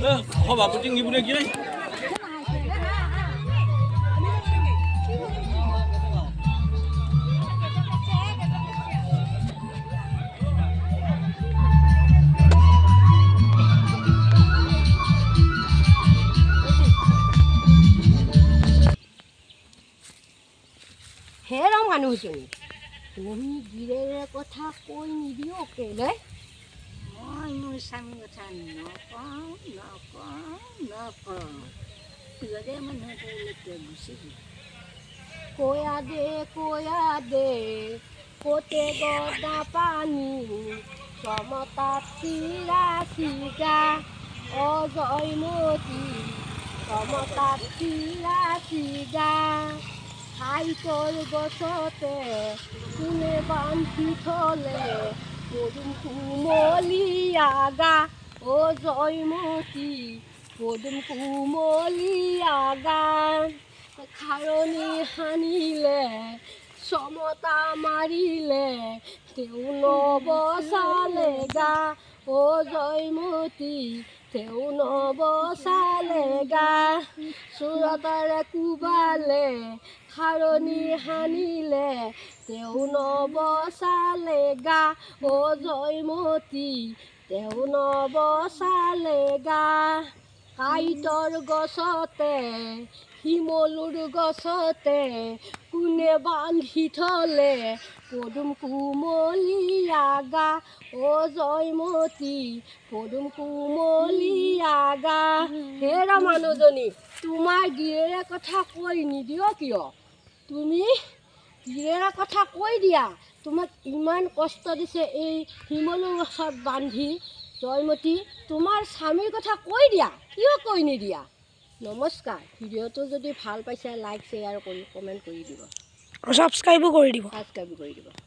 Bapak tinggi punya gila. হেৰাম মানুহজনী তুমি গিৰেৰে কথা কৈ নিদিও কেলে মই মোৰ স্বামীৰ কথা নকওঁ যদি মানুহটোলৈকে গুচি গ'ল কয়া দে কোতে গদা পানী সমতাত চিৰা চিগা অজয়মতী সমতাত চিৰা চিগা হাইটৰ গছতে কোনে বান্ধি থলে পদুম কুমলীয়া গা অ জয়মতী পদুম কুমলীয়া গা খাৰণী সানিলে সমতা মাৰিলে তেও নবচালে গা অ জয়মতী তেও নবচালে গা চোৰতাৰে কোবালে খাৰণী সানিলে তেও নবচালে গা অ জয়মতী তেও নবচালে গা কাইটৰ গছতে শিমলুৰ গছতে কোনে বান্ধি থলে পদুম কুমলীয়া গা অ জয়মতী পদুম কুমলীয়া গা হেৰা মানুহজনী তোমাৰ গিৰেৰে কথা কৈ নিদিয় কিয় তুমি গিৰেৰে কথা কৈ দিয়া তোমাক ইমান কষ্ট দিছে এই শিমলু গছত বান্ধি জয়মতী তোমাৰ স্বামীৰ কথা কৈ দিয়া কিয় কৈ নিদিয়া নমস্কাৰ ভিডিঅ'টো যদি ভাল পাইছে লাইক শ্বেয়াৰ কৰি কমেণ্ট কৰি দিব ছাবস্ক্ৰাইবো কৰি দিব ছাবস্ক্ৰাইব কৰি দিব